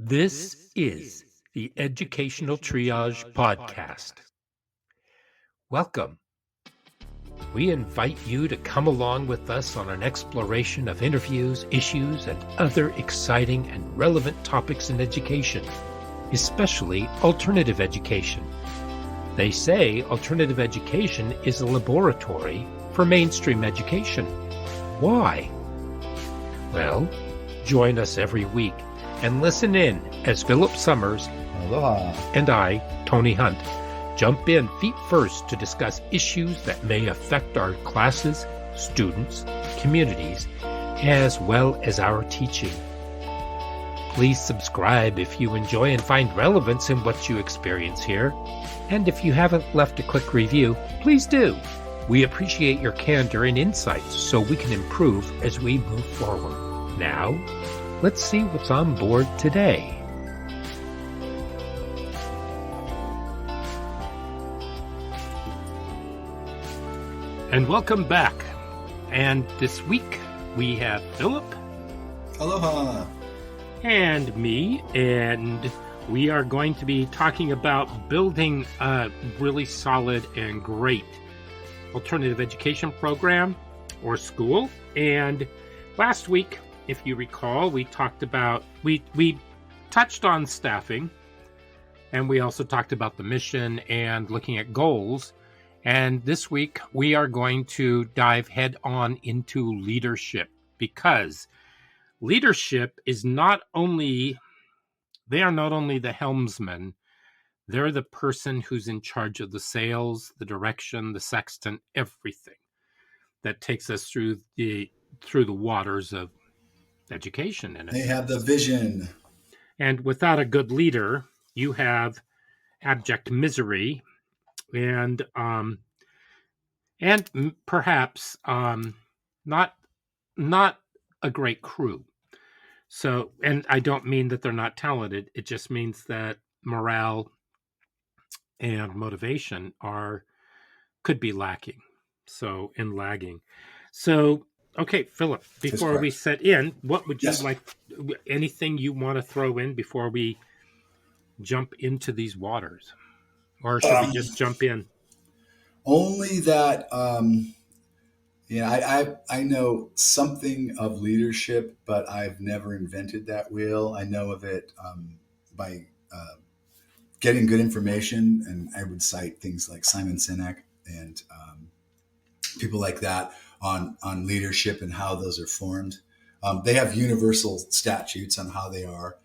This is the Educational Triage Podcast. Welcome. We invite you to come along with us on an exploration of interviews, issues, and other exciting and relevant topics in education, especially alternative education. They say alternative education is a laboratory for mainstream education. Why? Well, join us every week and listen in as Philip Summers Aloha. and I, Tony Hunt, jump in feet first to discuss issues that may affect our classes, students, communities, as well as our teaching. Please subscribe if you enjoy and find relevance in what you experience here. And if you haven't left a quick review, please do. We appreciate your candor and insights so we can improve as we move forward. Now, let's see what's on board today. And welcome back. And this week we have Philip. Aloha. And me, and we are going to be talking about building a really solid and great alternative education program or school. And last week, if you recall, we talked about, we touched on staffing, and we also talked about the mission and looking at goals. And this week, we are going to dive head on into leadership, because leadership is not only, they are not only the helmsman, they're the person who's in charge of the sails, the direction, the sextant, everything that takes us through the waters of education. And they have the vision. And without a good leader, you have abject misery and perhaps not a great crew. So, and I don't mean that they're not talented. It just means that morale and motivation could be lacking. So, and lagging. So, okay, Philip, before we set in, what would you like, anything you want to throw in before we jump into these waters? Or should we just jump in? Only that, I know something of leadership, but I've never invented that wheel. I know of it by getting good information, and I would cite things like Simon Sinek and people like that on leadership and how those are formed. They have universal statutes on how they are.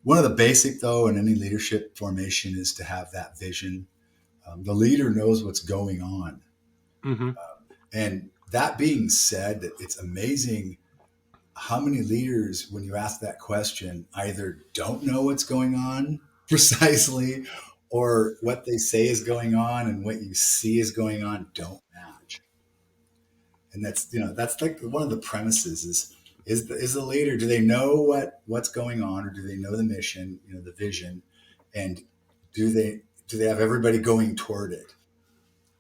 One of the basic, though, in any leadership formation is to have that vision. The leader knows what's going on. Mm-hmm. And that being said, it's amazing how many leaders, when you ask that question, either don't know what's going on precisely, or what they say is going on and what you see is going on don't match. And that's like one of the premises is the leader, do they know what's going on, or do they know the mission, the vision, and do they have everybody going toward it?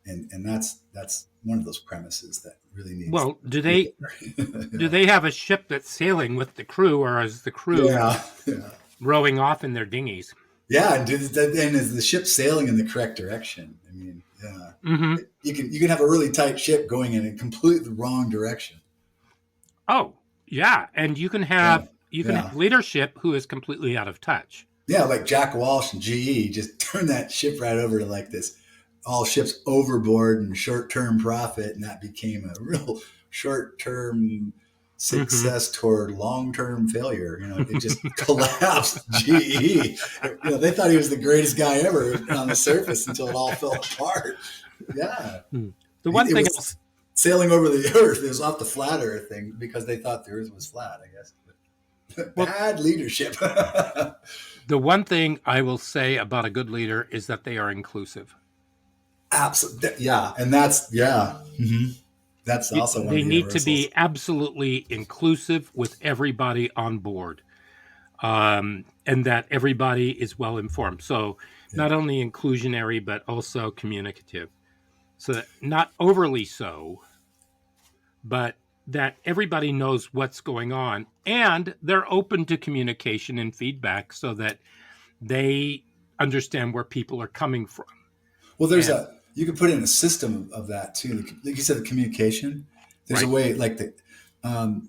And that's one of those premises that really needs. Well, do they have a ship that's sailing with the crew, or is the crew rowing off in their dinghies? Yeah, and is the ship sailing in the correct direction? I mean, yeah, mm-hmm. You can have a really tight ship going in a completely wrong direction. Oh, yeah, and you can have have leadership who is completely out of touch. Yeah, like Jack Walsh and GE just turned that ship right over to like this, all ships overboard and short-term profit, and that became a real short-term success toward long-term failure. It just collapsed. GE. They thought he was the greatest guy ever on the surface until it all fell apart. Yeah. The one thing was sailing over the earth. It was off the flat earth thing because they thought the earth was flat, I guess. Bad leadership. The one thing I will say about a good leader is that they are inclusive. Absolutely. Yeah. And that's, Mm-hmm. That's also one of the They need to be absolutely inclusive with everybody on board, and that everybody is well informed. So not only inclusionary, but also communicative. So that not overly so, but that everybody knows what's going on, and they're open to communication and feedback so that they understand where people are coming from. Well, And you can put in a system of that too. Like you said, the communication. There's a right. way, like the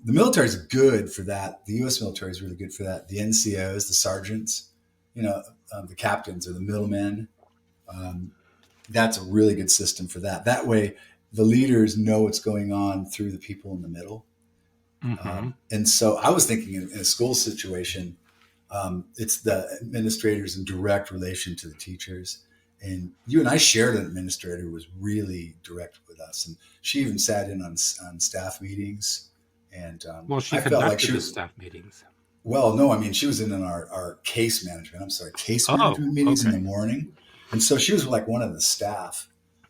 military is good for that. The U.S. military is really good for that. The NCOs, the sergeants, the captains or the middlemen. Um, that's a really good system for that. That way, the leaders know what's going on through the people in the middle. Mm-hmm. And so I was thinking in a school situation, it's the administrators in direct relation to the teachers. And you and I shared an administrator who was really direct with us. And she even sat in on staff meetings. And Well, she I felt like conducted she the was, staff meetings. well, no, I mean, she was in on our case management. I'm sorry, case Oh, management meetings in the okay. morning. And so she was like one of the staff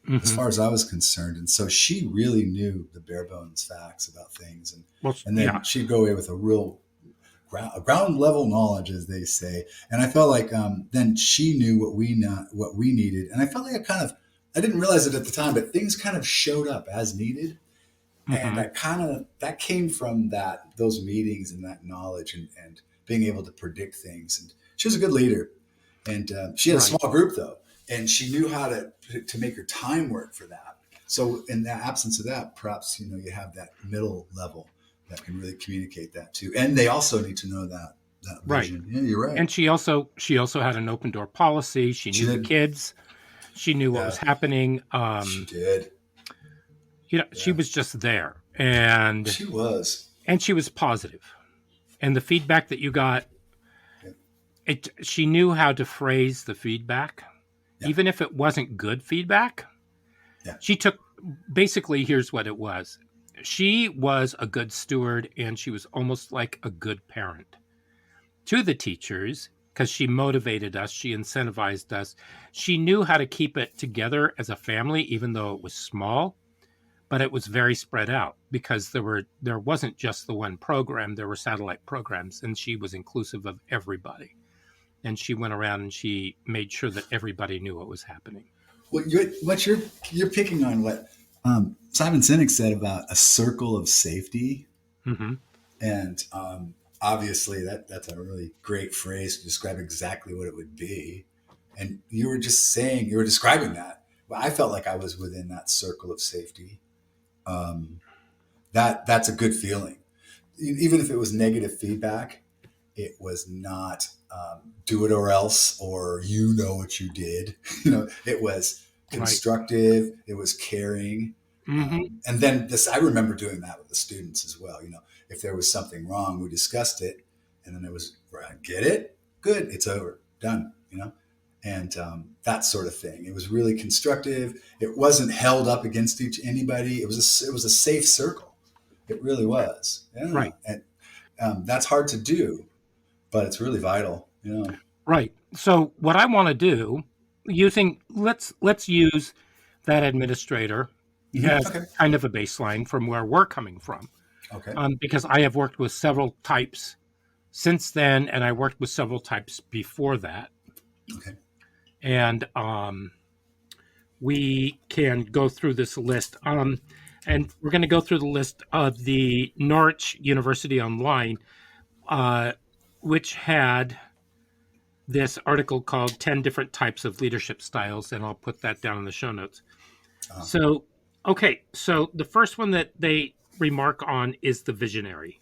as Mm-hmm. far as I was concerned. And so she really knew the bare bones facts about things. Well, And yeah, then she'd go away with a real ground level knowledge, as they say. And I felt like then she knew what we needed. And I felt like I didn't realize it at the time, but things kind of showed up as needed. And mm-hmm. that came from those meetings and that knowledge and being able to predict things. And she was a good leader. And she had a Right, small group though, and she knew how to make her time work for that. So in the absence of that, perhaps you have that middle level that can really communicate that too. And they also need to know that right. vision. Yeah, you're right. And she also had an open door policy. She She knew the did. kids. She knew what was Yeah, happening. she did. She Yeah, was just there, and she was. she was positive. And the feedback that you got, Yeah, she knew how to phrase the feedback, yeah, even if it wasn't good feedback. yeah. She took basically, here's what it was. She was a good steward, and she was almost like a good parent to the teachers because she motivated us, she incentivized us. She knew how to keep it together as a family, even though it was small, but it was very spread out because there wasn't just the one program, there were satellite programs, and she was inclusive of everybody. And she went around and she made sure that everybody knew what was happening. You're picking on what Simon Sinek said about a circle of safety. Mm-hmm. And obviously, that's a really great phrase to describe exactly what it would be. And you were describing that. Well, I felt like I was within that circle of safety. Um, that's a good feeling. Even if it was negative feedback, it was not do it or else, or what you did. It was Right. constructive. It was caring. Mm-hmm. And then I remember doing that with the students as well. If there was something wrong, we discussed it, and then it was, right, get it, good, it's over, done. And that sort of thing. It was really constructive. It wasn't held up against anybody. It was a safe circle. It really was. Yeah, Right. and that's hard to do, but it's really vital. Right. So what I want to do, using let's use that administrator as Okay. kind of a baseline from where we're coming from, Okay. because I have worked with several types since then, and I worked with several types before that, Okay. and we can go through this list. And we're going to go through the list of the Norwich University Online, uh, which had this article called 10 Different Types of Leadership Styles, and I'll put that down in the show notes. Uh, So, okay, so the first one that they remark on is the visionary.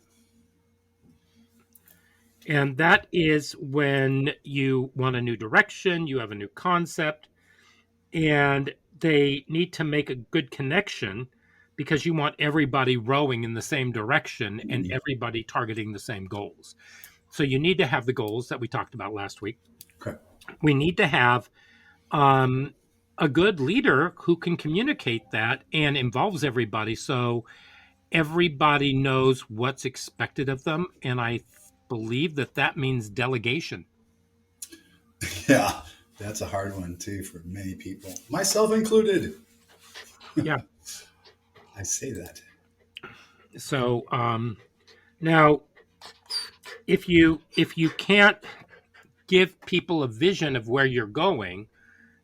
And that is when you want a new direction, you have a new concept, and they need to make a good connection because you want everybody rowing in the same direction and everybody targeting the same goals. So you need to have the goals that we talked about last week. okay. We need to have um, a good leader who can communicate that and involves everybody so everybody knows what's expected of them. And I believe that means delegation. Yeah, that's a hard one too for many people, myself included. Yeah. I say that. So now, if you can't give people a vision of where you're going,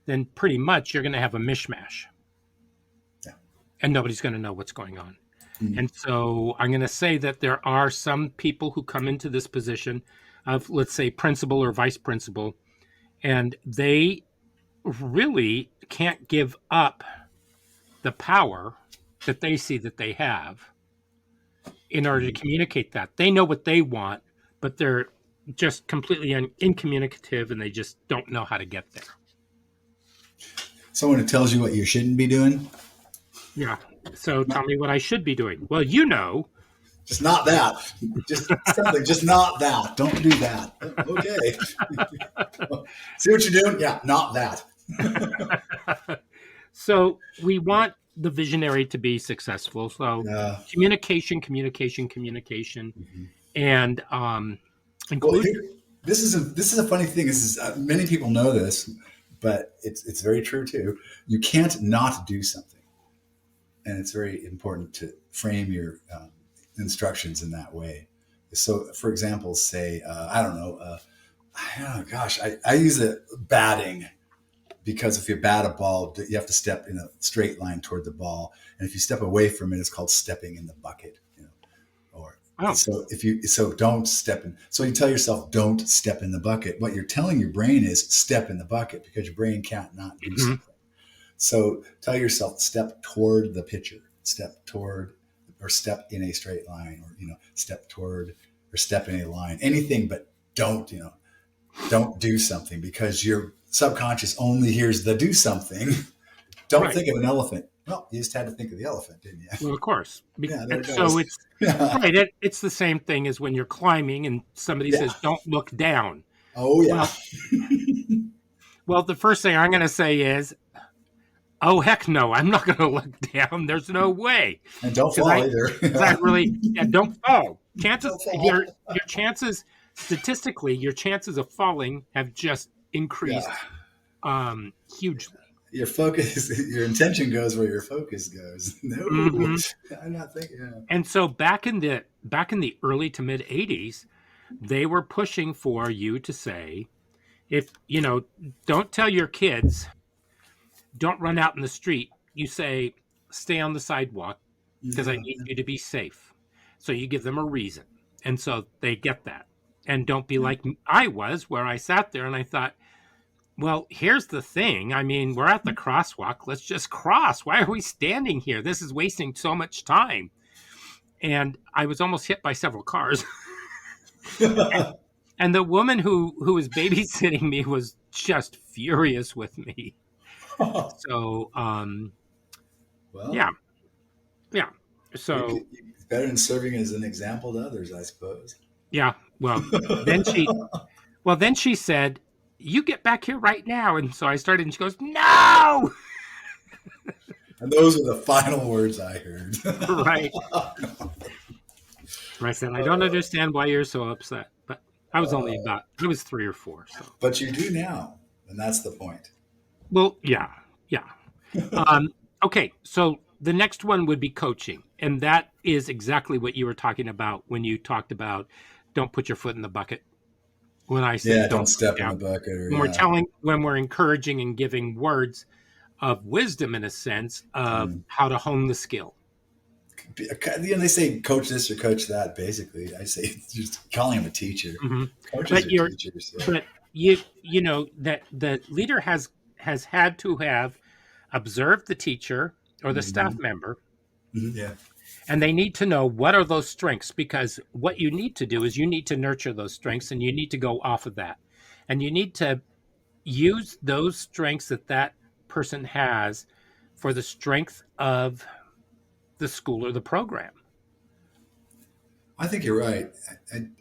then pretty much you're going to have a mishmash, Yeah. and nobody's going to know what's going on. And so I'm going to say that there are some people who come into this position of, let's say, principal or vice principal, and they really can't give up the power that they see that they have in order to communicate that. They know what they want, but they're just completely incommunicative and they just don't know how to get there. Someone who tells you what you shouldn't be doing. Yeah. So tell me what I should be doing. Well, you know. Just not that. Just something. Just not that. Don't do that. Okay. See what you're doing? Yeah, not that. So we want the visionary to be successful. So communication, Mm-hmm. and inclusion. Well, this is a funny thing. This is many people know this, but it's very true too. You can't not do something, and it's very important to frame your instructions in that way. So, for example, say I don't know. Oh gosh, I use it batting. Because if you bat a ball, you have to step in a straight line toward the ball, and if you step away from it, it's called stepping in the bucket. Or so don't step in. So you tell yourself, don't step in the bucket. What you're telling your brain is step in the bucket because your brain can't not do something. So tell yourself, step toward the pitcher, step toward, or step in a straight line, or step toward, or step in a line. Anything but don't do something, because your subconscious only hears the do something. Don't think of an elephant. Well, you just had to think of the elephant, didn't you? Well, of course. Yeah, there it goes. So it's right. It's the same thing as when you're climbing and somebody says, "Don't look down." Oh yeah. Well, the first thing I'm going to say is, "Oh heck no! I'm not going to look down. There's no way." And don't fall either. Don't fall. Your chances. Statistically, your chances of falling have just increased hugely. Your focus, your intention goes where your focus goes. No, I'm not thinking. Yeah. And so back in the early to mid 80s, they were pushing for you to say, if don't tell your kids, don't run out in the street. You say, stay on the sidewalk because I need you to be safe. So you give them a reason, and so they get that. And don't be like I was, where I sat there and I thought, well, here's the thing. I mean, we're at the crosswalk. Let's just cross. Why are we standing here? This is wasting so much time. And I was almost hit by several cars. and the woman who was babysitting me was just furious with me. So, yeah. So it's better than serving as an example to others, I suppose. Yeah. Well, then she said, "You get back here right now." And so I started, and she goes, "No!" And those are the final words I heard. Right. I said, "I don't understand why you're so upset." But I was I was 3 or 4. So. But you do now, and that's the point. Well, yeah. Okay, so the next one would be coaching. And that is exactly what you were talking about when you talked about don't put your foot in the bucket. When I say don't step in the bucket. When we're encouraging and giving words of wisdom, in a sense, of how to hone the skill. They say coach this or coach that, basically. I say just calling him a teacher. Coaches are teachers. Yeah. But you know that the leader has had to have observed the teacher or the staff member. Yeah. And they need to know what are those strengths, because what you need to do is you need to nurture those strengths, and you need to go off of that. And you need to use those strengths that person has for the strength of the school or the program. I think you're right. And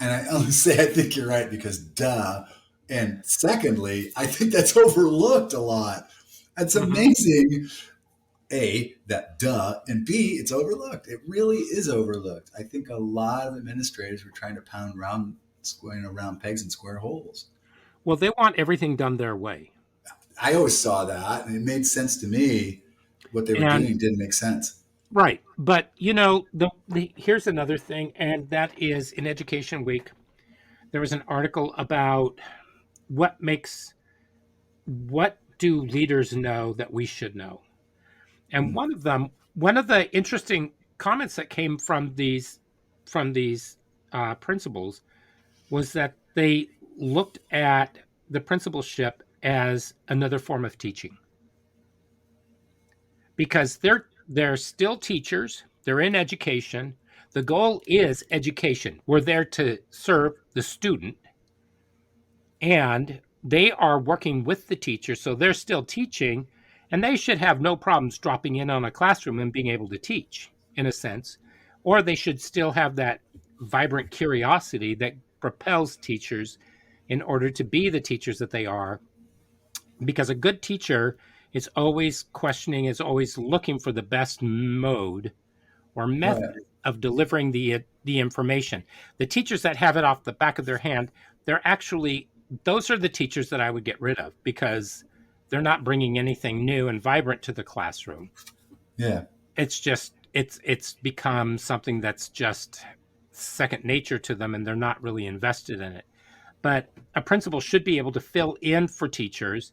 I only say I think you're right because duh. And secondly, I think that's overlooked a lot. It's amazing. A, that duh, and B, it's overlooked. It really is overlooked. I think a lot of administrators were trying to pound round pegs and square holes. Well, they want everything done their way. I always saw that, and it made sense to me. What they were doing didn't make sense. Right. But, here's another thing, and that is in Education Week, there was an article about what do leaders know that we should know? And one of the interesting comments that came from these principals was that they looked at the principalship as another form of teaching, because they're still teachers, they're in education. The goal is education. We're there to serve the student, and they are working with the teacher, so they're still teaching, and they should have no problems dropping in on a classroom and being able to teach, in a sense. Or they should still have that vibrant curiosity that propels teachers in order to be the teachers that they are, because a good teacher is always questioning, is always looking for the best mode or method Right. of delivering the information. The teachers that have it off the back of their hand, they're actually, those are the teachers that I would get rid of, because they're not bringing anything new and vibrant to the classroom. Yeah. It's just it's become something that's just second nature to them, and they're not really invested in it. But a principal should be able to fill in for teachers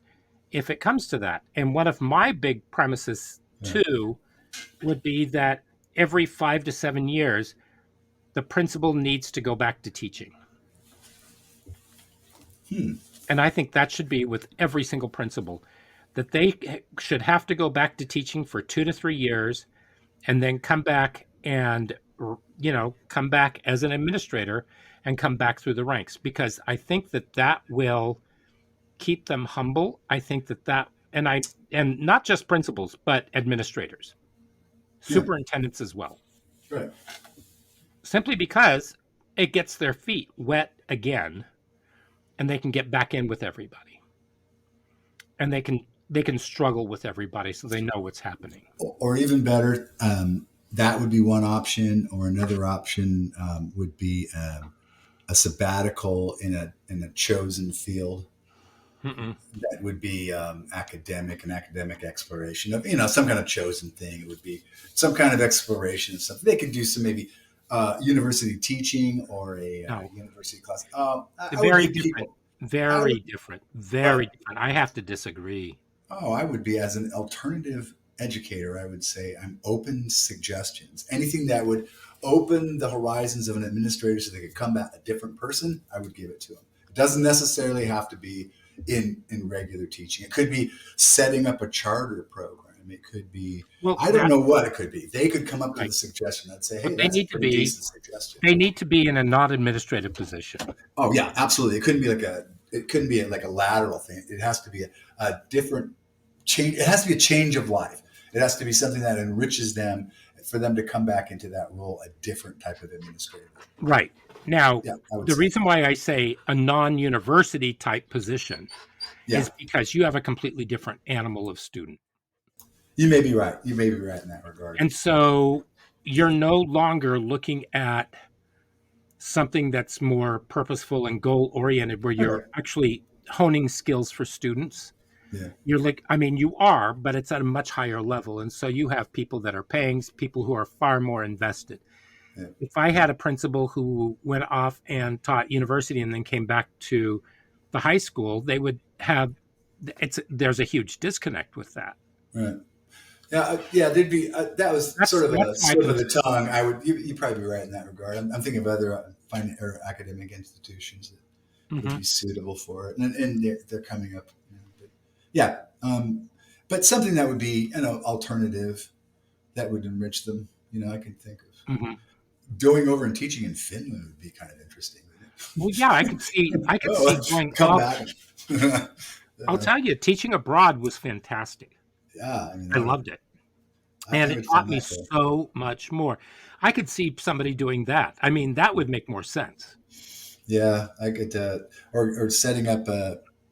if it comes to that. And one of my big premises Yeah. too would be that every 5 to 7 years, the principal needs to go back to teaching. And I think that should be with every single principal, that they should have to go back to teaching for 2 to 3 years and then come back and, come back as an administrator and come back through the ranks, because I think that that will keep them humble. I think and not just principals, but administrators, Yeah. superintendents as well, Right. simply because it gets their feet wet again, and they can get back in with everybody, and they can struggle with everybody, so they know what's happening. Or even better, that would be one option. Or another option would be a sabbatical in a chosen field. Mm-mm. That would be an academic exploration of some kind of chosen thing. It would be some kind of exploration of something. They could do some maybe university teaching or a No. university class. Very different. Very different. Very different. I have to disagree. I would be, as an alternative educator, I would say I'm open to suggestions. Anything that would open the horizons of an administrator so they could come back a different person, I would give it to them. It doesn't necessarily have to be in regular teaching. It could be setting up a charter program. It could be, I don't know what it could be. They could come up with a suggestion. I'd say, hey, that's a pretty decent suggestion. They need to be in a non-administrative position. Oh yeah, absolutely. It couldn't be like a lateral thing. It has to be a different change. It has to be a change of life. It has to be something that enriches them, for them to come back into that role, a different type of administrator. Right. Now, the reason why I say a non-university type position is because you have a completely different animal of student. You may be right. You may be right in that regard. And so you're no longer looking at something that's more purposeful and goal-oriented, where you're actually honing skills for students. Yeah. You're like, you are, but it's at a much higher level. And so you have people that are paying, people who are far more invested. Yeah. If I had a principal who went off and taught university and then came back to the high school, they would have, there's a huge disconnect with that. Right. Yeah, there'd be that was sort of the tongue. I would you'd probably be right in that regard. I'm thinking of other academic institutions that would be suitable for it, and they're coming up. But something that would be alternative that would enrich them. I can think of going over and teaching in Finland would be kind of interesting. Well, yeah, I could see going come back. I'll tell you, teaching abroad was fantastic. Yeah, I loved it. And it taught me so much more. I could see somebody doing that. That would make more sense. Yeah, I could, or setting up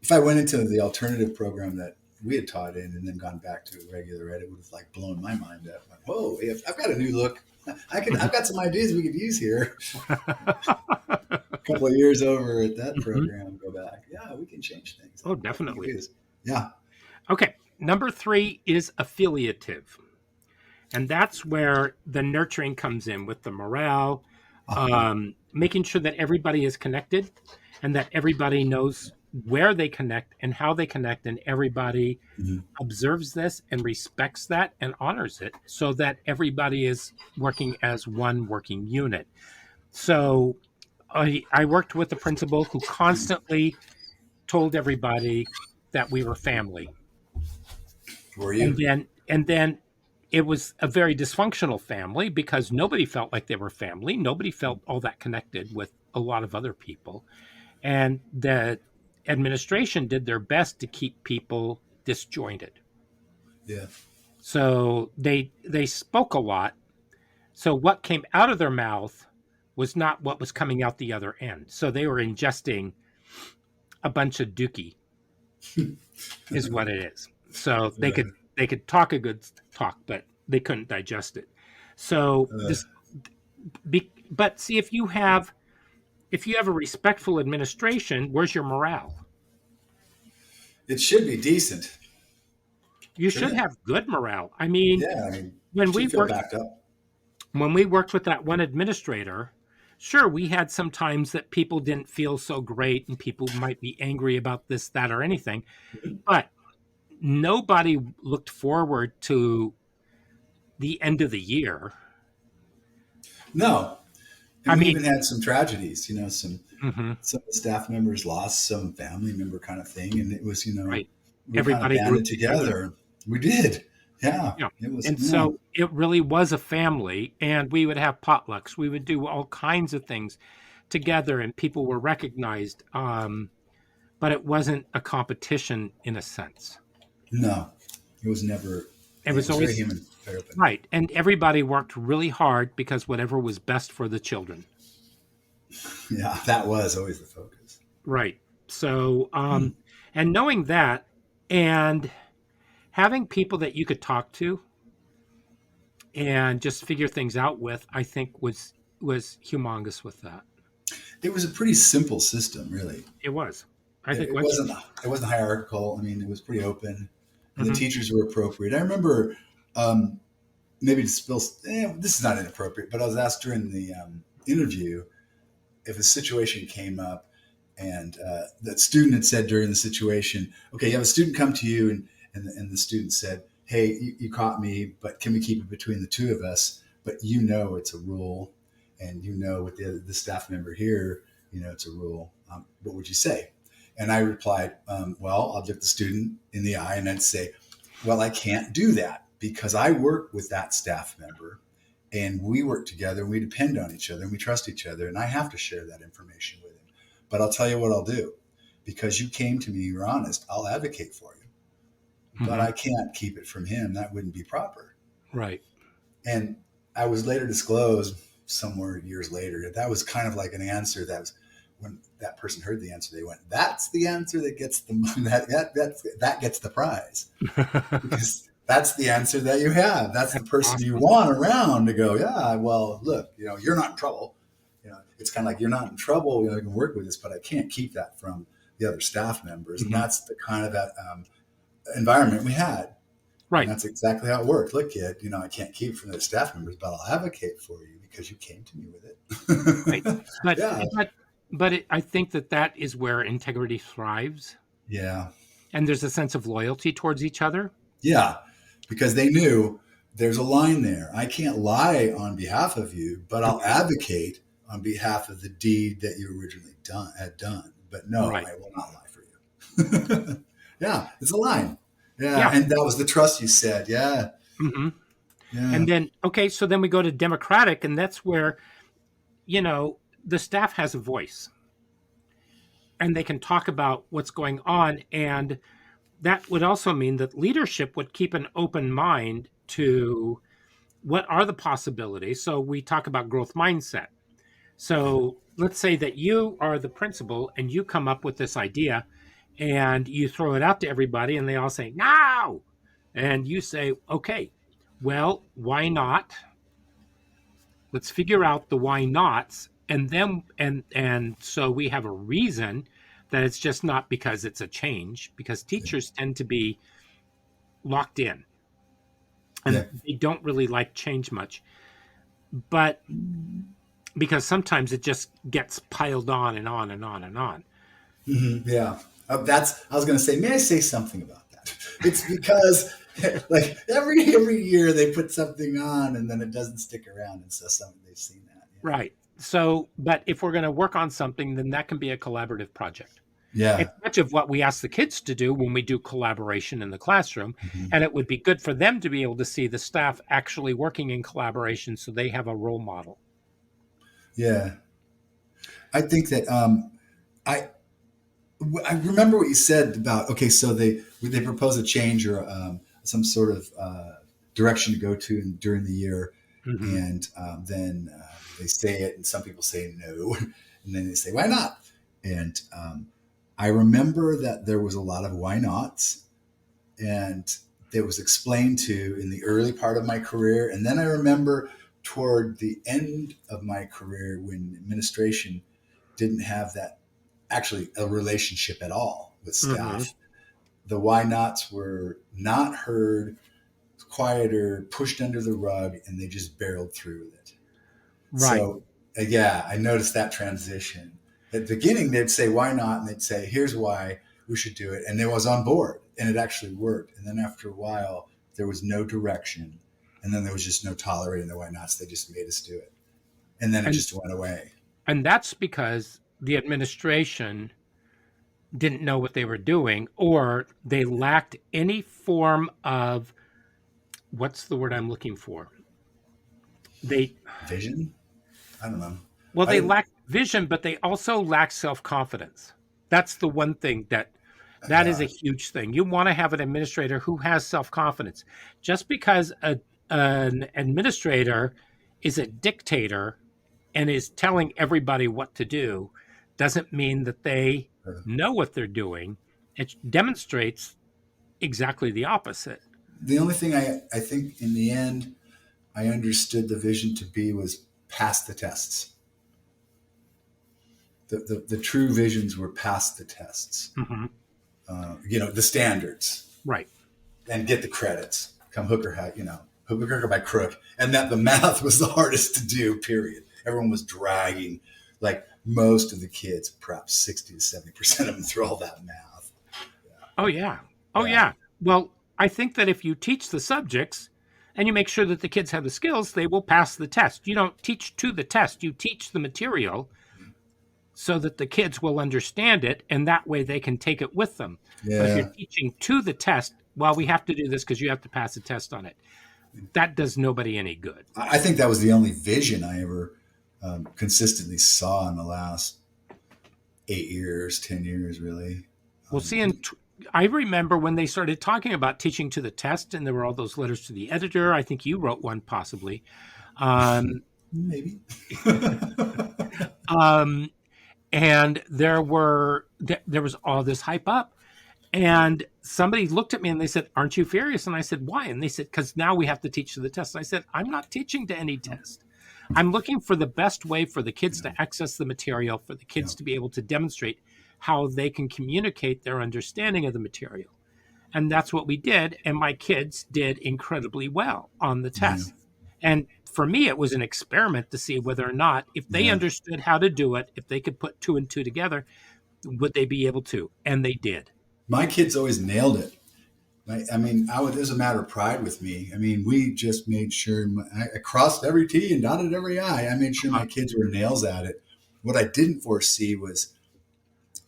if I went into the alternative program that we had taught in and then gone back to regular ed, it would have blown my mind up. Like, whoa, I've got a new look. I've got some ideas we could use here. A couple of years over at that program, go back. Yeah, we can change things. Oh, definitely. Yeah. Okay. Number 3 is affiliative. And that's where the nurturing comes in, with the morale, making sure that everybody is connected and that everybody knows where they connect and how they connect, and everybody Mhm. observes this and respects that and honors it so that everybody is working as one working unit. So I worked with a principal who constantly told everybody that we were family. Were And you? then it was a very dysfunctional family because nobody felt like they were family. Nobody felt all that connected with a lot of other people. And the administration did their best to keep people disjointed. Yeah. So they spoke a lot. So what came out of their mouth was not what was coming out the other end. So they were ingesting a bunch of dookie, is what it is. So they could talk a good talk, but they couldn't digest it. So Uh, this, but see, if you have a respectful administration, where's your morale? it should be decent, You should shouldn't it? have good morale. I mean, Yeah, I mean, when we should feel worked backed up. when we worked with that one administrator, sure, we had some times that people didn't feel so great and people might be angry about this, that, or anything, but nobody looked forward to the end of the year. No, and I we mean, even had some tragedies. mhm, Some of the staff members lost some family member kind of thing, and it was right. we kind of Everybody banded grouped together. together. We did, yeah. Yeah. It was And so it really was a family, and we would have potlucks. We would do all kinds of things together, and people were recognized. But it wasn't a competition in a sense. no, it was never. It Yeah, it was was very always human, very open. right. And everybody worked really hard because whatever was best for the children. Yeah, that was always the focus. Right. So, and knowing that and having people that you could talk to and just figure things out with, I think was humongous with that. It was a pretty simple system, really. It was. I It, think it once wasn't it wasn't hierarchical. I mean, it was pretty open, and the mhm, teachers were appropriate. I remember um, maybe to spill. This is not inappropriate, but I was asked during the interview if a situation came up, and that student had said during the situation, "Okay, you have a student come to you, and the student said, 'Hey, you caught me, but can we keep it between the two of us?' But you know it's a rule, and you know with the staff member here, you know it's a rule. What would you say?" And I replied, "Well, I'll look the student in the eye and I'd say, 'Well, I can't do that because I work with that staff member and we work together and we depend on each other and we trust each other and I have to share that information with him. But I'll tell you what I'll do. Because you came to me, you're honest, I'll advocate for you. But mhm, I can't keep it from him. That wouldn't be proper.'" right. And I was later disclosed somewhere years later that was kind of like an answer that was when that person heard the answer, they went, "That's the answer that gets the that gets the prize because that's the answer that you have. That's the That's person you awesome. want around to go, yeah, well, look, you're not in trouble. It's kind of like you're not in trouble. You can work with this, but I can't keep that from the other staff members, and Mhm, that's the kind of that environment we had. And right. that's exactly how it worked. Look, kid, I can't keep it from the staff members, but I'll advocate for you because you came to me with Right. it. But Yeah. I think that that is where integrity thrives, Yeah. and there's a sense of loyalty towards each other. Yeah. Because they knew there's a line there. I can't lie on behalf of you, but I'll Mhm. advocate on behalf of the deed that you originally had done. But no, Right. I will not lie for you. Yeah. It's a line. Yeah. Yeah. And that was the trust you said. Yeah. Hmm. Yeah. And then, okay, so then we go to democratic, and that's where, the staff has a voice and they can talk about what's going on. And that would also mean that leadership would keep an open mind to what are the possibilities. So we talk about growth mindset. So let's say that you are the principal and you come up with this idea and you throw it out to everybody and they all say, no. And you say, okay, well, why not? Let's figure out the why nots. And then, and so we have a reason that it's just not because it's a change, because teachers tend to be locked in and Yeah. they don't really like change much. But because sometimes it just gets piled on and on and on and on. Yeah. I was going to say, may I say something about that? It's because like every year they put something on and then it doesn't stick around. And so they've seen that. Right. So, but if we're going to work on something, then that can be a collaborative project. Yeah. It's much of what we ask the kids to do when we do collaboration in the classroom. Mhm. And it would be good for them to be able to see the staff actually working in collaboration so they have a role model. Yeah. I think that I I remember what you said about okay, so they propose a change or some sort of direction to go to during the year, Hmm. and then they say it, and some people say no, and then they say why not, and I remember that there was a lot of why nots, and it was explained to in the early part of my career, and then I remember toward the end of my career when administration didn't have that actually a relationship at all with Hmm. staff. The why nots were not heard, quieter, pushed under the rug, and they just barreled through with it. Right. So, yeah, I noticed that transition. At the beginning, they'd say, why not? And they'd say, here's why we should do it. And they was on board, and it actually worked. And then after a while, there was no direction. And then there was just no tolerating the why nots. They just made us do it. And then it And just went away. and that's because the administration didn't know what they were doing, or they lacked any form of, what's the word I'm looking for? They Vision? I don't know. Well, they I, lack vision, but they also lack self-confidence. That's the one thing that is a yeah, huge thing. You want to have an administrator who has self-confidence. Just because an administrator is a dictator and is telling everybody what to do doesn't mean that they know what they're doing. It demonstrates exactly the opposite. the only thing I think in the end I understood the vision to be was pass the tests. The true visions were past the tests. Hmm. The standards Right. and get the credits. Come hook or high, hook or crook by crook. And that the math was the hardest to do, period. Everyone was dragging, like most of the kids, perhaps 60 to 70% of them through all that math. Oh, yeah. Oh, Yeah. yeah. Well, I think that if you teach the subjects and you make sure that the kids have the skills, they will pass the test. You don't teach to the test, you teach the material so that the kids will understand it and that way they can take it with them. But if you're Yeah. teaching to the test, well, we have to do this because you have to pass a test on it. That does nobody any good. I think that was the only vision I ever consistently saw in the last 8 years, 10 years, really. We'll see. I remember when they started talking about teaching to the test, and there were all those letters to the editor. I think you wrote one, possibly. Um, Maybe. um, and there was all this hype up, and somebody looked at me and they said, "Aren't you furious?" And I said, "Why?" And they said, "Because now we have to teach to the test." And I said, "I'm not teaching to any test. I'm looking for the best way for the kids Yeah. to access the material, for the Yeah. kids to be able to demonstrate how they can communicate their understanding of the material." And that's what we did. And my kids did incredibly well on the Yeah. test. And for me, it was an experiment to see whether or not, if they Yeah. understood how to do it, if they could put two and two together, would they be able to? And they did. My kids always nailed it. I mean, it was a matter of pride with me. I mean, we just made sure I crossed every T and dotted every I. I made sure Uh, my kids were nails at it. What I didn't foresee was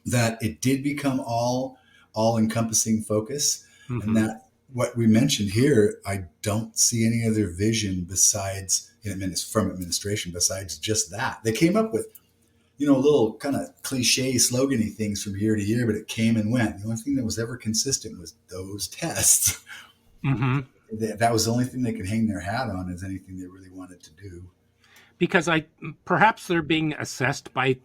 that it did become all encompassing focus, and mhm. that what we mentioned here, I don't see any other vision besides from administration besides just that. They came up with little kind of cliche slogany things from year to year, but it came and went. The only thing that was ever consistent was those tests. Mhm. That was the only thing they could hang their hat on as anything they really wanted to do. Because perhaps they're being assessed by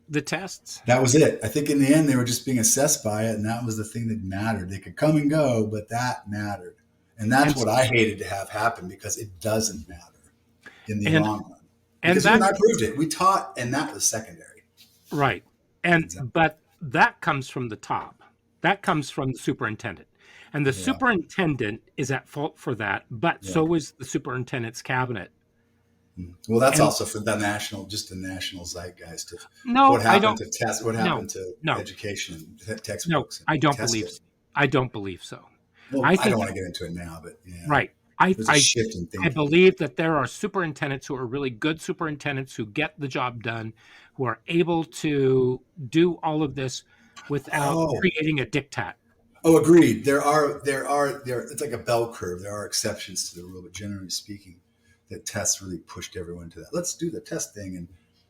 the tests. That was it. I think in the end, they were just being assessed by it, and that was the thing that mattered. They could come and go, but that mattered. And that's And what I hated to have happen because it doesn't matter in the and long run. and Because you and that I proved it. We taught, and that was secondary. right. And Exactly. but that comes from the top. That comes from the superintendent. And the Yeah. superintendent is at fault for that, but Yeah. so is the superintendent's cabinet. Well, that's And also for the just the national zeitgeist of what no, I happened don't. to test, what No, happened to no, education and no. textbooks and I don't believe. testing. I don't believe so. Well, I I don't think want to get into it now, but yeah, right. I there's a I shift in I thinking. believe that there are superintendents who are really good superintendents who get the job done, who are able to do all of this without Oh, creating a diktat. oh, agreed. There. It's like a bell curve. There are exceptions to the rule, but generally speaking, the tests really pushed everyone to that. Let's do the test thing, and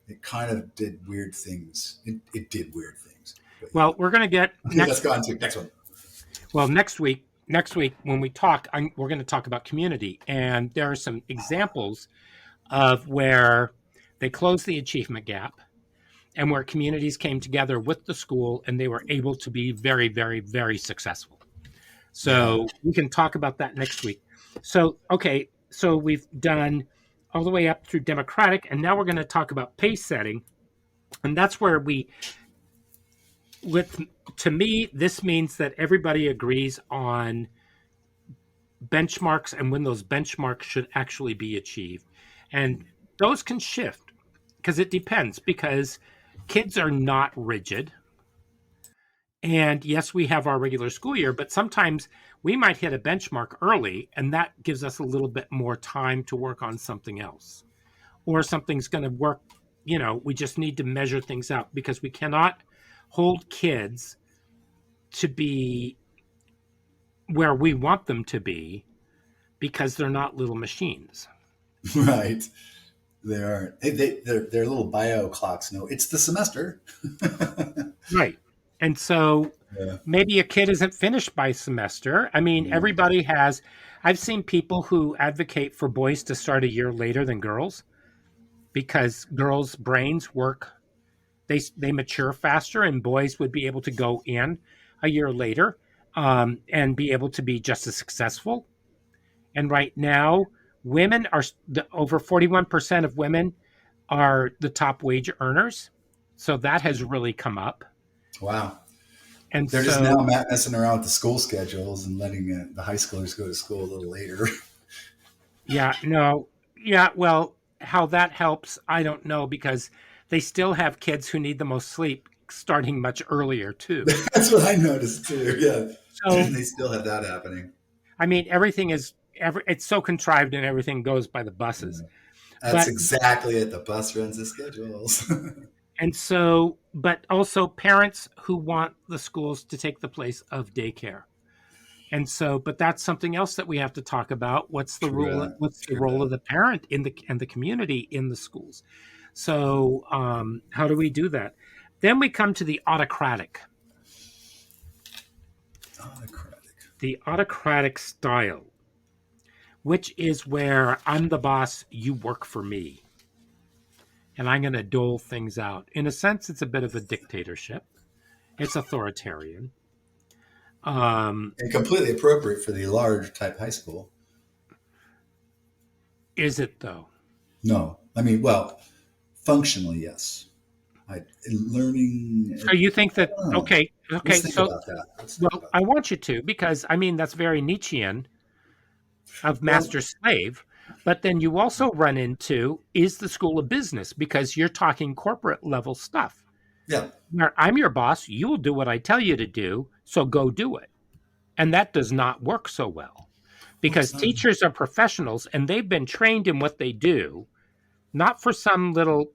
it kind of did weird things. It did weird things, but yeah. Well, we're going to get Okay, let's next. go on to the next one. Well, next week. Next week, when we talk, we're going to talk about community, and there are some examples of where they closed the achievement gap and where communities came together with the school and they were able to be very, very, very successful. Yeah. So we can talk about that next week. So, okay, so we've done all the way up through democratic, and now we're going to talk about pace setting. And that's where with, to me, this means that everybody agrees on benchmarks and when those benchmarks should actually be achieved. And those can shift because it depends, because kids are not rigid. And yes, we have our regular school year, but sometimes we might hit a benchmark early, and that gives us a little bit more time to work on something else. Or something's going to work, we just need to measure things out because we cannot hold kids to be where we want them to be because they're not little machines. Right. They are. They're little bio clocks. No, it's the semester. Right. And so Yeah. maybe a kid isn't finished by semester. I mean, Yeah. everybody has. I've seen people who advocate for boys to start a year later than girls because girls' brains work, they mature faster, and boys would be able to go in a year later and be able to be just as successful. And right now, women are over 41% of women are the top wage earners. So that has really come up. Wow. And They're just now so, messing around with the school schedules and letting the high schoolers go to school a little later. yeah, no, yeah, well, how that helps, I don't know, because they still have kids who need the most sleep starting much earlier, too. That's what I noticed too. Yeah. So, They still have that happening. I mean, it's so contrived and everything goes by the buses. Yeah. That's But, exactly it. The bus runs the schedules. and so, but also parents who want the schools to take the place of daycare. And so, but that's something else that we have to talk about. What's the True role? that. What's the True role that. of the parent in the and the community in the schools? So, how do we do that? Then we come to Autocratic. the autocratic style, which is where I'm the boss, you work for me, and I'm going to dole things out. In a sense, it's a bit of a dictatorship. It's authoritarian. Um, And completely appropriate for the large type high school. is it though? No, I mean, well, functionally, yes. Learning. So you think I that? don't know. Okay, okay. Let's think So, about that. Let's think well, about I that. want you to, because I mean that's very Nietzschean of Well, master slave. But then you also run into, is the school a business, because you're talking corporate level stuff. yeah, Where I'm your boss, you will do what I tell you to do, so go do it. And that does not work so well well, because it's not. teachers are professionals and they've been trained in what they do, not for some little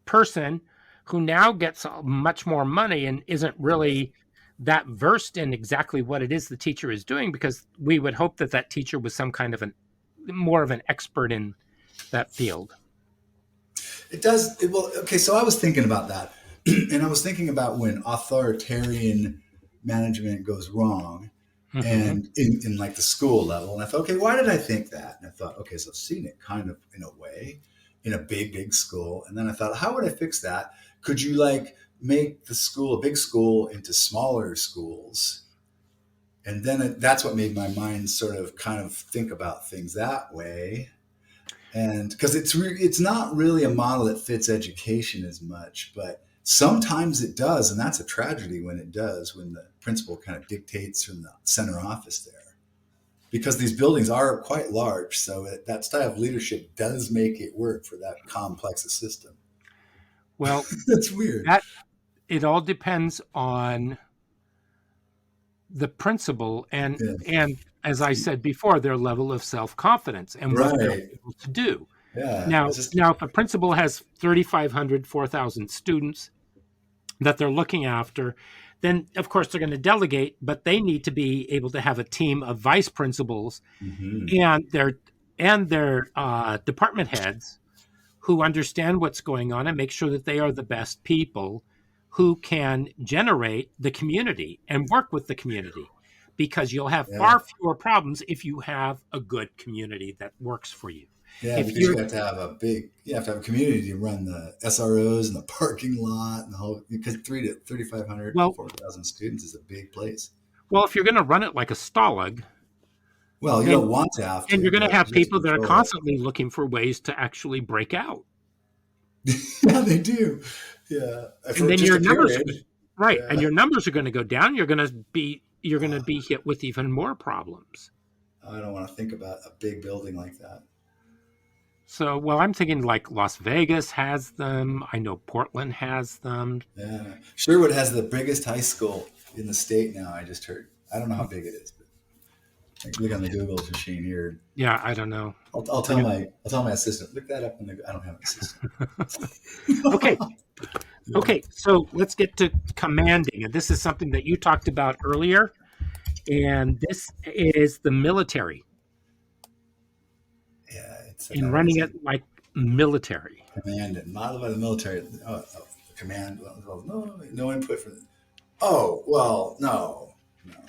person who now gets much more money and isn't really that versed in exactly what it is the teacher is doing, because we would hope that that teacher was some kind of an more of an expert in that field. It does. Well, okay. So I was thinking about that, and I was thinking about when authoritarian management goes wrong, Hmm. and in like the school level. And I thought, okay, why did I think that? And I thought, okay, so I've seen it kind of in a way in a big school. And then I thought, how would I fix that? Could you like make the school, a big school, into smaller schools? And then that's what made my mind sort of kind of think about things that way. And because it's not really a model that fits education as much, but sometimes it does, and that's a tragedy when it does, when the principal kind of dictates from the center office there. because these buildings are quite large. So that style of leadership does make it work for that complex a system. Well, That's weird. that it all depends on the principal Yeah. and as I said before, their level of self-confidence and what they're Right. able to do. Yeah. Now, It's just, now if a principal has 3,500, 4,000 students that they're looking after, then of course they're going to delegate, but they need to be able to have a team of vice principals mhm. and their department heads who understand what's going on and make sure that they are the best people who can generate the community and work with the community, because you'll have Yeah. far fewer problems if you have a good community that works for you. Yeah, If because you're you have to have a community to run the SROs and the parking lot and the whole, because 3,500 to well 4,000 students is a big place. well if you're going to run it like a Stalag, Well, you then don't want to have and to, you're going to but have you have to people that are control it. constantly looking for ways to actually break out. Yeah, they do. Yeah, And for then just your a numbers period. right, and Yeah. your numbers are going to go down. You're going to be hit with even more problems. I don't want to think about a big building like that. So, well, I'm thinking like Las Vegas has them. I know Portland has them. Yeah, Sherwood has the biggest high school in the state now. I just heard. I don't know how big it is, but I can look on the Google machine here. Yeah, I don't know. I'll I tell know. my assistant. Look that up. I don't have an assistant. Okay, Yeah. okay. So let's get to commanding, and this is something that you talked about earlier, and this is the military Yeah, it's in another running it's it like military. command and modeled by the military. Command. Well, no input from. Oh well, no,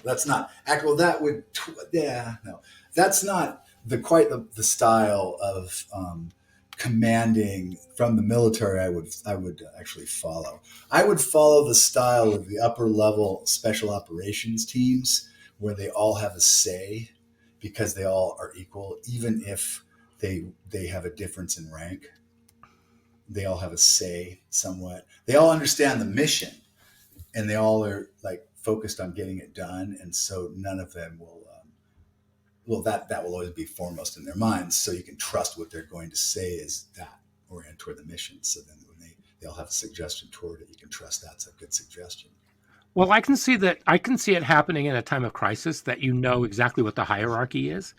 that's not. Well, that would. Yeah, no, that's not the style of commanding from the military. I would actually follow. I would follow the style of the upper level special operations teams, where they all have a say because they all are equal, even if they have a difference in rank. They all have a say somewhat. They all understand the mission, and they all are like focused on getting it done. And so none of them will. Well, that will always be foremost in their minds. So you can trust what they're going to say is that oriented toward the mission. So then when they all have a suggestion toward it, you can trust that's a good suggestion. Well, I can see that. I can see it happening in a time of crisis that you know exactly what the hierarchy is,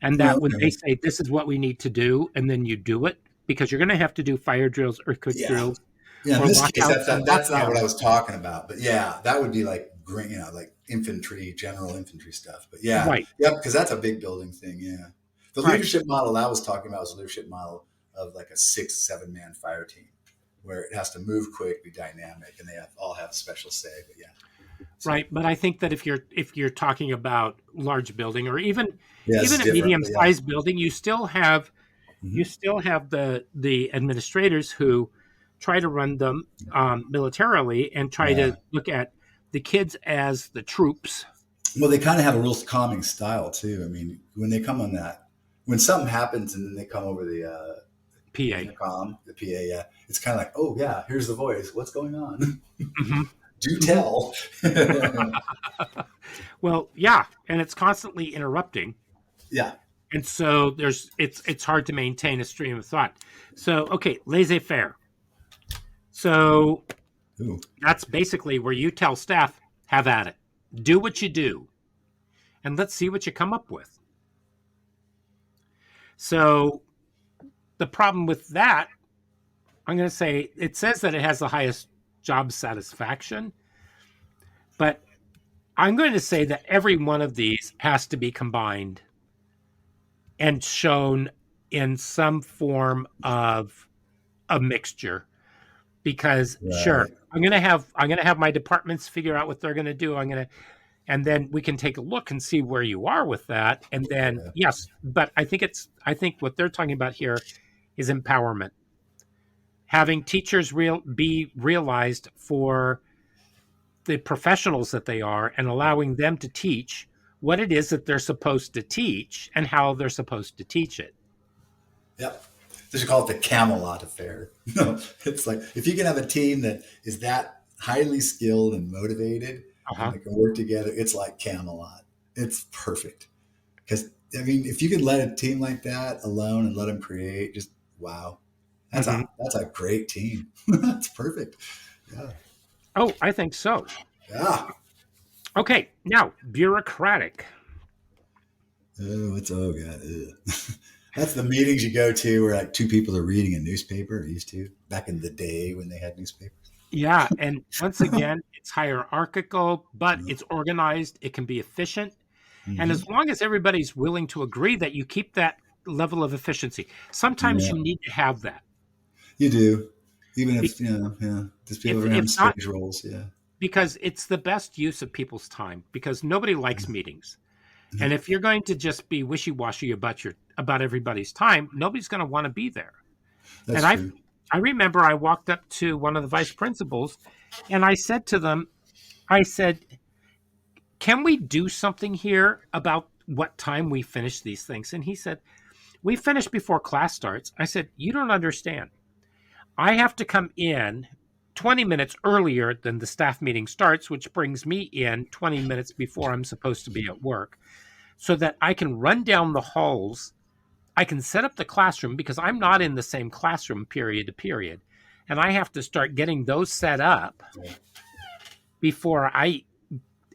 and Well, that when they okay. say this is what we need to do, and then you do it because you're going to have to do fire drills, earthquake Yeah. drills, Yeah. In or this case, lockouts and that's not what I lockdowns. was talking about. But yeah, that would be like like infantry, general infantry stuff. But yeah, Right, yeah, because that's a big building thing. Yeah. The right. leadership model I was talking about was a leadership model of like a 6, 7 man fire team, where it has to move quick, be dynamic, and all have special say. But yeah, so Right, but I think that if you're talking about large building or even yeah, even it's a different. medium But yeah. sized building, you Mhm. still have the administrators who try to run them militarily and try to Yeah. look at the kids as the troops. Well, they kind of have a real calming style too. I mean, when they come on that, when something happens and then they come over the PA. intercom, the PA, yeah, it's kind of like, oh yeah, here's the voice. What's going on? Hmm. Do Hmm. tell. Yeah. Well, yeah, and it's constantly interrupting, and so it's hard to maintain a stream of thought. So okay, laissez faire. So Ooh. that's basically where you tell staff, have at it, do what you do, and let's see what you come up with. So the problem with that, I'm going to say it says that it has the highest job satisfaction, but I'm going to say that every one of these has to be combined and shown in some form of a mixture, because sure, Right. I'm going to have my departments figure out what they're going to do. And then we can take a look and see where you are with that. And then Yeah. yes, but I think what they're talking about here is empowerment, having teachers be realized for the professionals that they are and allowing them to teach what it is that they're supposed to teach and how they're supposed to teach it. Yep. They should call it the Camelot affair. No, it's like if you can have a team that is that highly skilled and motivated and Uh-huh. they can work together, it's like Camelot. It's perfect. Because I mean, if you could let a team like that alone and let them create, just wow, Hmm. that's a great team. That's perfect. Yeah, Oh, I think so. yeah. Okay, now bureaucratic. Oh, it's oh god. Ugh. That's the meetings you go to where like two people are reading a newspaper. Or used to back in the day when they had newspapers. Yeah, and once again, it's hierarchical, but Yeah. it's organized. It can be efficient, and Hmm. as long as everybody's willing to agree that you keep that level of efficiency, sometimes Yeah, you need to have that. you do. Even Be- if yeah, just people are if having not, stage roles. Yeah, because it's the best use of people's time. Because nobody likes meetings. yeah. And if you're going to just be wishy-washy about everybody's time, nobody's going to want to be there. That's And I true. I remember I walked up to one of the vice principals and I said to them, I said, "Can we do something here about what time we finish these things?" And he said, "We finish before class starts." I said, "You don't understand. I have to come in 20 minutes earlier than the staff meeting starts, which brings me in 20 minutes before I'm supposed to be at work, so that I can run down the halls. I can set up the classroom because I'm not in the same classroom period to period. And I have to start getting those set up Yeah. before I.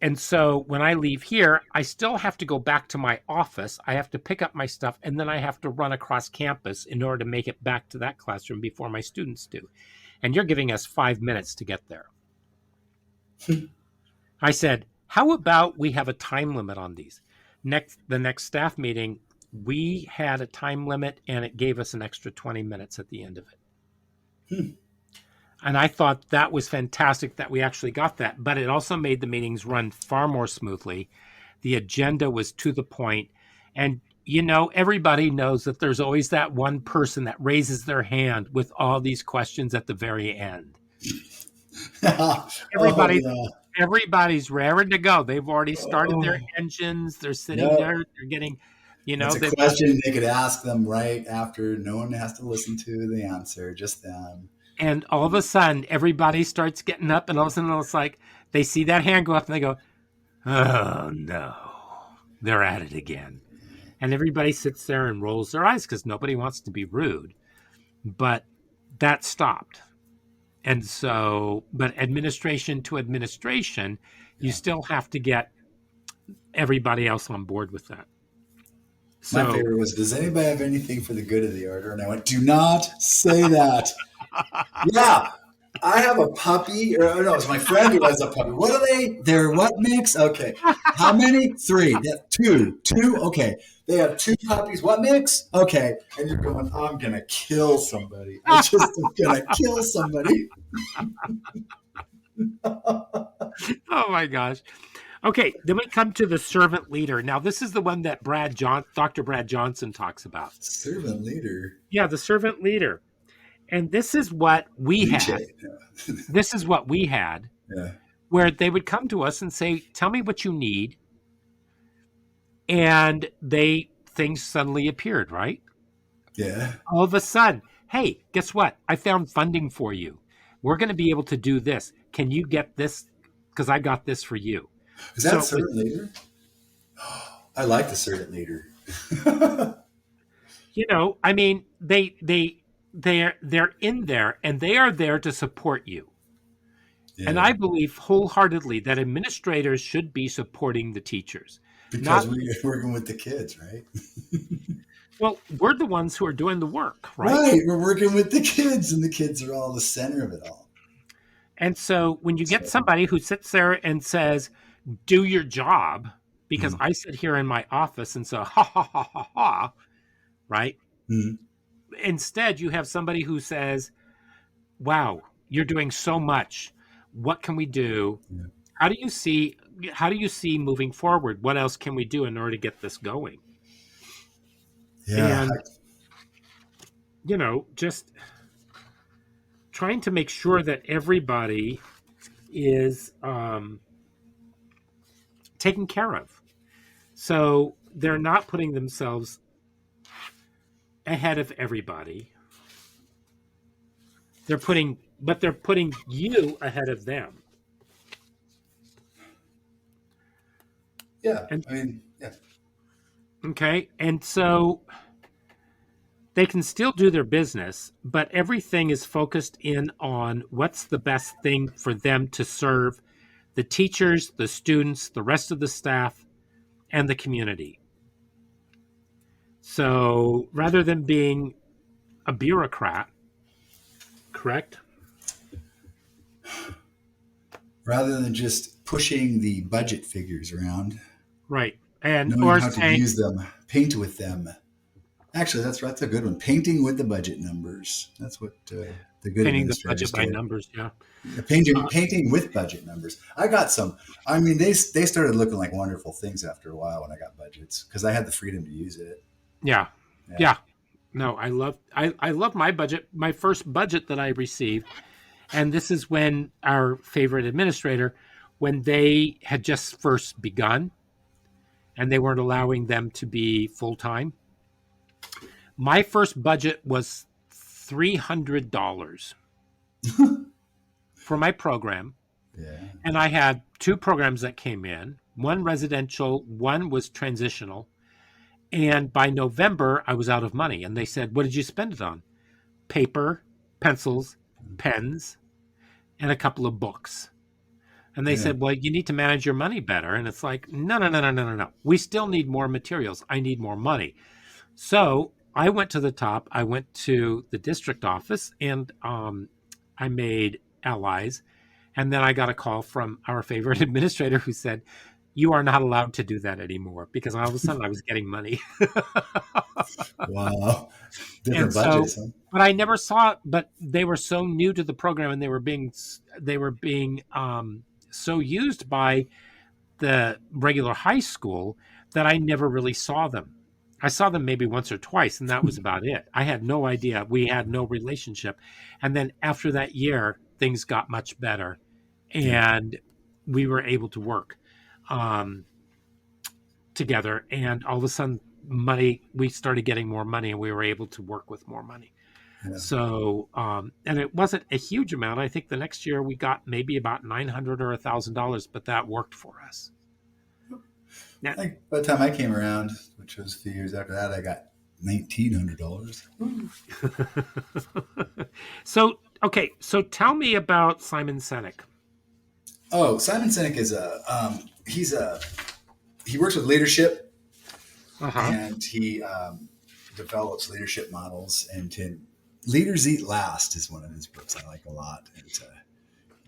And so when I leave here, I still have to go back to my office. I have to pick up my stuff and then I have to run across campus in order to make it back to that classroom before my students do. And you're giving us 5 minutes to get there." I said, "How about we have a time limit on these?" The next staff meeting, we had a time limit and it gave us an extra 20 minutes at the end of it. Hmm. And I thought that was fantastic that we actually got that, but it also made the meetings run far more smoothly. The agenda was to the point, and everybody knows that there's always that one person that raises their hand with all these questions at the very end. Oh Everybody yeah. Everybody's raring to go. They've already started their Oh, engines. They're sitting yep. there. They're getting, It's a they've got, question they could ask them right after. No one has to listen to the answer, just them. and all of a sudden, everybody starts getting up, and all of a sudden, it's like they see that hand go up, and they go, "Oh no, they're at it again." And everybody sits there and rolls their eyes because nobody wants to be rude. But that stopped. And so, but administration to administration, you Yeah. still have to get everybody else on board with that. My So, favorite was, "Does anybody have anything for the good of the order?" And I went, "Do not say that." Yeah, I have a puppy, or no, it's my friend who has a puppy. What are they? They're what mix? Okay. How many? Three. Yeah, two. Two. Okay. They have two puppies. What mix? Okay. And you're going, "I'm going to kill somebody. I just am going to kill somebody." oh my gosh. Okay, then we come to the servant leader. Now, this is the one that Dr. Brad Johnson talks about. Servant leader. Yeah, the servant leader. And this is what we had. DJ. This is what we had, Yeah. where they would come to us and say, "Tell me what you need." And things suddenly appeared, right? Yeah. All of a sudden, "Hey, guess what? I found funding for you. We're going to be able to do this. Can you get this? Because I got this for you." Is So that it was, servant leader? I like the servant leader. I mean, they're in there and they are there to support you. And Yeah. I believe wholeheartedly that administrators should be supporting the teachers. Because Not, we're working with the kids, right? well, we're the ones who are doing the work, right? Right. We're working with the kids, and the kids are all the center of it all. And so when you get So, somebody who sits there and says, "Do your job," because mm, I sit here in my office and so, "Ha ha ha ha ha," right? mm, Instead, you have somebody who says, "Wow, you're doing so much. What can we do? yeah. How do you see how do you see moving forward? What else can we do in order to get this going?" Yeah. And just trying to make sure that everybody is taken care of. So they're not putting themselves ahead of everybody. They're putting you ahead of them. Yeah. And I mean, yeah. Okay. And so they can still do their business, but everything is focused in on what's the best thing for them to serve the teachers, the students, the rest of the staff, and the community. So rather than being a bureaucrat, correct? Rather than just pushing the budget figures around, Right. And knowing or how to saying use them, paint with them. Actually, that's a good one. Painting with the budget numbers. That's what the good painting the administrators budget by do. numbers. Yeah. Yeah, painting with budget numbers. I got some. I mean, they started looking like wonderful things after a while when I got budgets because I had the freedom to use it. Yeah. Yeah. Yeah. No, I love my budget, my first budget that I received. And this is when our favorite administrator, when they had just first begun and they weren't allowing them to be full time. My first budget was $300 for my program. Yeah. And I had two programs that came in, one residential, one was transitional. And by November, I was out of money. And they said, "What did you spend it on?" Paper, pencils, pens, and a couple of books. And they Yeah. said, "Well, you need to manage your money better." And it's like, no, no, no, no, no, no, no. We still need more materials. I need more money. So I went to the top. I went to the district office and I made allies. And then I got a call from our favorite administrator who said, "You are not allowed to do that anymore," because all of a sudden I was getting money. Wow. And Different so, budgets, huh? but I never saw it. But they were so new to the program, and they were being so used by the regular high school that I never really saw them. I saw them maybe once or twice, and that was about it. I had no idea. We had no relationship. And then after that year, things got much better, Yeah. and we were able to work um, together. And all of a sudden, we started getting more money, and we were able to work with more money. Yeah. So, and it wasn't a huge amount. I think the next year we got maybe about $900 or $1,000, but that worked for us. I think by the time I came around, which was a few years after that, I got $1,900. So, okay, so tell me about Simon Sinek. Oh, Simon Sinek is he works with leadership Uh huh. and he develops leadership models. And Leaders Eat Last is one of his books I like a lot. And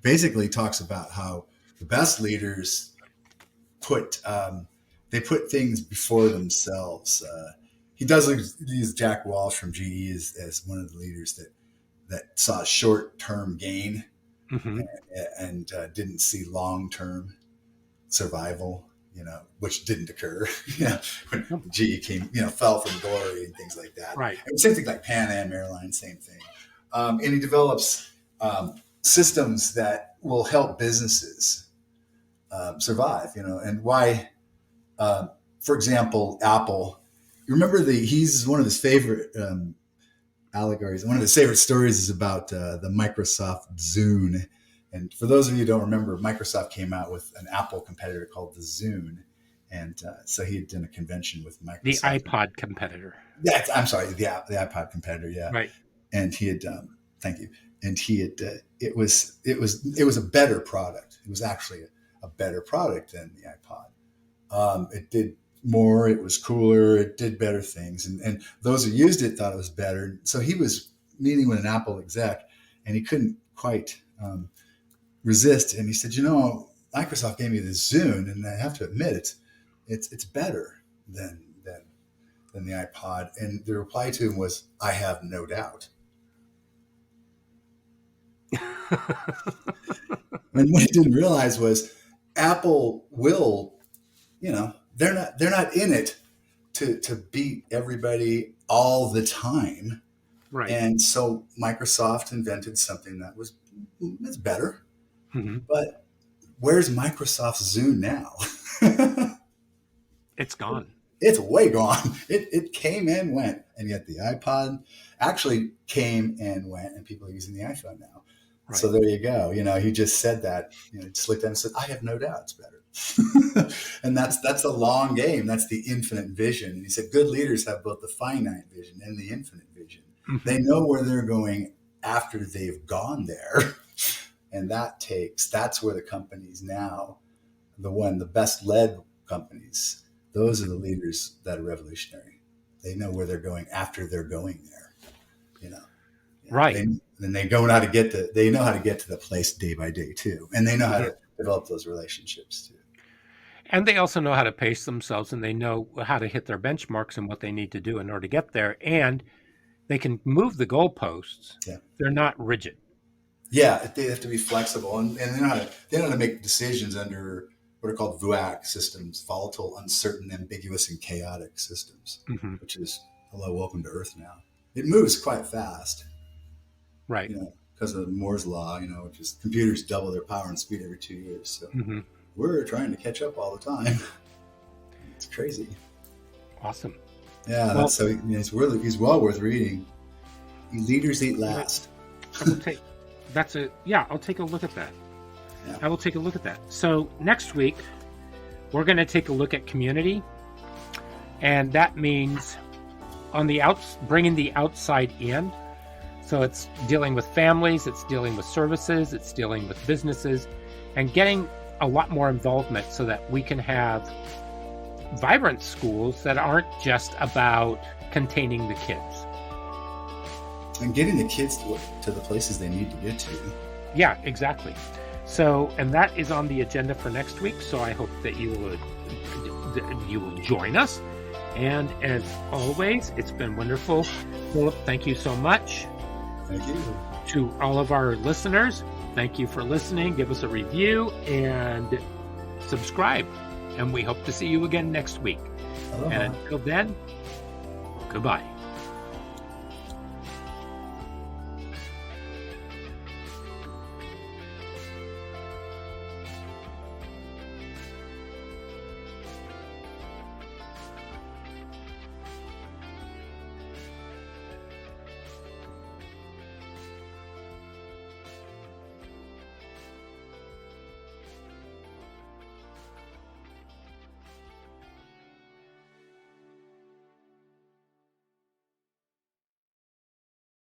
basically talks about how the best leaders put they put things before themselves. He does use Jack Walsh from GE as one of the leaders that saw short term gain Mm-hmm. and didn't see long term survival. Which didn't occur. When GE came, fell from glory and things like that. Right. And same thing like Pan Am Airlines, same thing. And he develops systems that will help businesses survive. And why. For example, Apple. You remember he's one of his favorite allegories. One of his favorite stories is about the Microsoft Zune. And for those of you who don't remember, Microsoft came out with an Apple competitor called the Zune. And so he had done a convention with Microsoft. The iPod competitor. Yeah, I'm sorry, the iPod competitor. Yeah. Right. And he had, thank you. And he had, it was a better product. It was actually a better product than the iPod. It did more, it was cooler, it did better things. And those who used it thought it was better. So he was meeting with an Apple exec and he couldn't quite resist. And he said, Microsoft gave me the Zune and I have to admit it's better than the iPod. And the reply to him was, "I have no doubt." And what he didn't realize was Apple will, they're not in it to beat everybody all the time. Right. And so Microsoft invented something that's better. Mm-hmm. But where's Microsoft's Zune now? It's gone. It's way gone. It came and went. And yet the iPod actually came and went, and people are using the iPhone now. Right. So there you go. He just said that, just looked at it and said, "I have no doubt it's better." And that's a long game. That's the infinite vision. And he said, good leaders have both the finite vision and the infinite vision. Mm-hmm. They know where they're going after they've gone there. And that's where the companies now, the best led companies, those are the leaders that are revolutionary. They know where they're going after they're going there, you know. Right. And they know how to get to the place day by day too. And they know how to develop those relationships too. And they also know how to pace themselves, and they know how to hit their benchmarks and what they need to do in order to get there. And they can move the goalposts. Yeah. They're not rigid. Yeah, they have to be flexible, and they know how to make decisions under what are called VUAC systems, volatile, uncertain, ambiguous, and chaotic systems, which is, hello, welcome to Earth now. It moves quite fast. Right. You know, because of Moore's law, you know, which is computers double their power and speed every 2 years. So we're trying to catch up all the time. It's crazy. Awesome. Yeah, well, so he's well worth reading. Leaders Eat Last. I'll take a look at that. Yeah. I will take a look at that. So next week, we're going to take a look at community. And that means bringing the outside in. So it's dealing with families, it's dealing with services, it's dealing with businesses, and getting a lot more involvement so that we can have vibrant schools that aren't just about containing the kids. And getting the kids to the places they need to get to. Yeah, exactly. So, and that is on the agenda for next week. So I hope that you will join us. And as always, it's been wonderful. Philip, thank you so much. Thank you. To all of our listeners, thank you for listening. Give us a review and subscribe. And we hope to see you again next week. Aloha. And until then, goodbye.